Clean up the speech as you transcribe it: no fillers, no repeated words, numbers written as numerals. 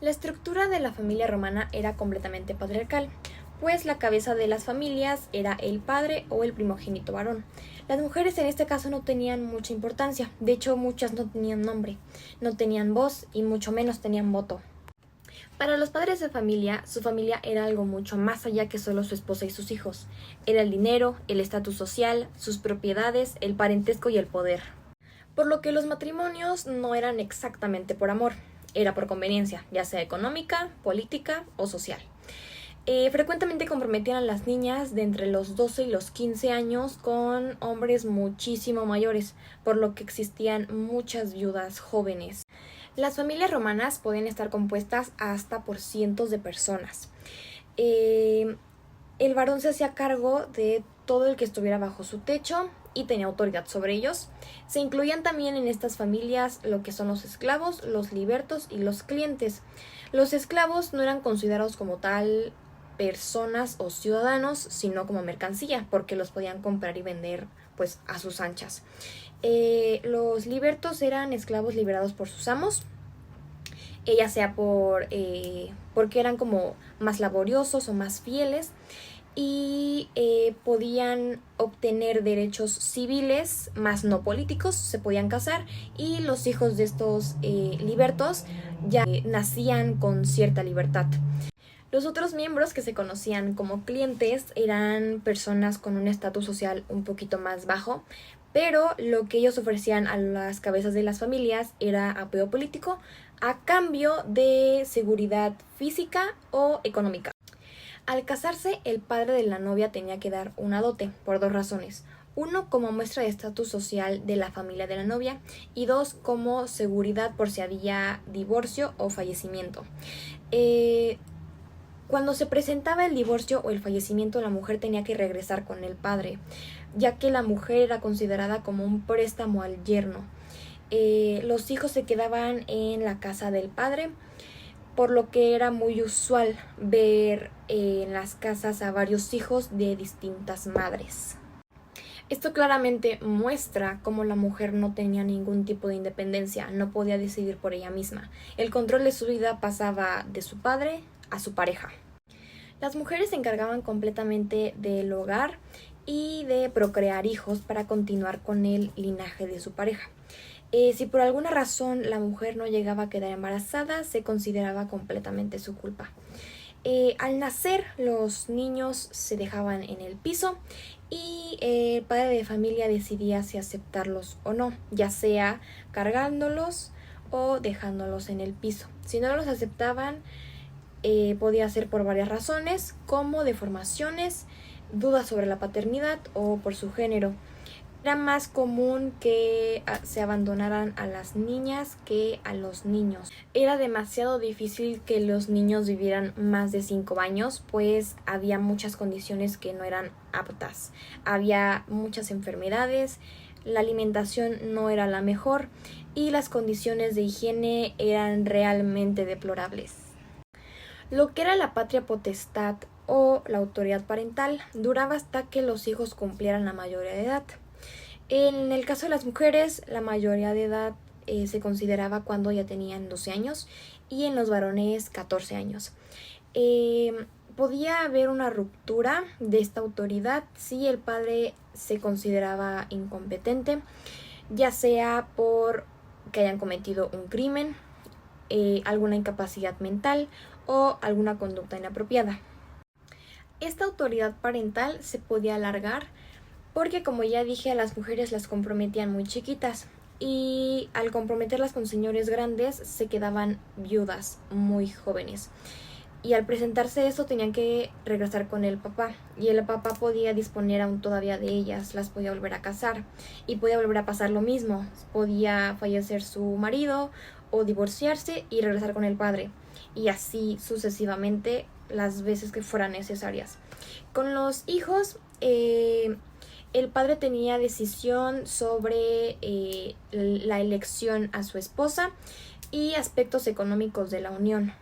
La estructura de la familia romana era completamente patriarcal, pues la cabeza de las familias era el padre o el primogénito varón. Las mujeres en este caso no tenían mucha importancia, de hecho muchas no tenían nombre, no tenían voz y mucho menos tenían voto. Para los padres de familia, su familia era algo mucho más allá que solo su esposa y sus hijos. Era el dinero, el estatus social, sus propiedades, el parentesco y el poder. Por lo que los matrimonios no eran exactamente por amor, era por conveniencia, ya sea económica, política o social. Frecuentemente comprometían a las niñas de entre los 12 y los 15 años con hombres muchísimo mayores, por lo que existían muchas viudas jóvenes. Las familias romanas podían estar compuestas hasta por cientos de personas. El varón se hacía cargo de todo el que estuviera bajo su techo y tenía autoridad sobre ellos. Se incluían también en estas familias lo que son los esclavos, los libertos y los clientes. Los esclavos no eran considerados como tal personas o ciudadanos, sino como mercancía, porque los podían comprar y vender pues a sus anchas. Los libertos eran esclavos liberados por sus amos, ya sea porque eran como más laboriosos o más fieles, y podían obtener derechos civiles, más no políticos, se podían casar, y los hijos de estos libertos ya nacían con cierta libertad. Los otros miembros que se conocían como clientes eran personas con un estatus social un poquito más bajo, pero lo que ellos ofrecían a las cabezas de las familias era apoyo político a cambio de seguridad física o económica. Al casarse, el padre de la novia tenía que dar una dote por dos razones. Uno, como muestra de estatus social de la familia de la novia, y dos, como seguridad por si había divorcio o fallecimiento. Cuando se presentaba el divorcio o el fallecimiento, la mujer tenía que regresar con el padre, ya que la mujer era considerada como un préstamo al yerno. Los hijos se quedaban en la casa del padre, por lo que era muy usual ver en las casas a varios hijos de distintas madres. Esto claramente muestra cómo la mujer no tenía ningún tipo de independencia, no podía decidir por ella misma. El control de su vida pasaba de su padre a su pareja. Las mujeres se encargaban completamente del hogar y de procrear hijos para continuar con el linaje de su pareja. Si por alguna razón la mujer no llegaba a quedar embarazada, se consideraba completamente su culpa. Al nacer, los niños se dejaban en el piso y el padre de familia decidía si aceptarlos o no, ya sea cargándolos o dejándolos en el piso. Si no los aceptaban, podía ser por varias razones, como deformaciones, dudas sobre la paternidad o por su género. Era más común que se abandonaran a las niñas que a los niños. Era demasiado difícil que los niños vivieran más de 5 años, pues había muchas condiciones que no eran aptas. Había muchas enfermedades, la alimentación no era la mejor y las condiciones de higiene eran realmente deplorables. Lo que era la patria potestad o la autoridad parental duraba hasta que los hijos cumplieran la mayoría de edad. En el caso de las mujeres, la mayoría de edad se consideraba cuando ya tenían 12 años y en los varones 14 años. Podía haber una ruptura de esta autoridad si el padre se consideraba incompetente, ya sea por que hayan cometido un crimen, alguna incapacidad mental o alguna conducta inapropiada. Esta autoridad parental se podía alargar porque, como ya dije, a las mujeres las comprometían muy chiquitas y al comprometerlas con señores grandes se quedaban viudas muy jóvenes. Y al presentarse eso tenían que regresar con el papá y el papá podía disponer aún todavía de ellas, las podía volver a casar y podía volver a pasar lo mismo. Podía fallecer su marido o divorciarse y regresar con el padre y así sucesivamente las veces que fueran necesarias. Con los hijos, el padre tenía decisión sobre la elección a su esposa y aspectos económicos de la unión.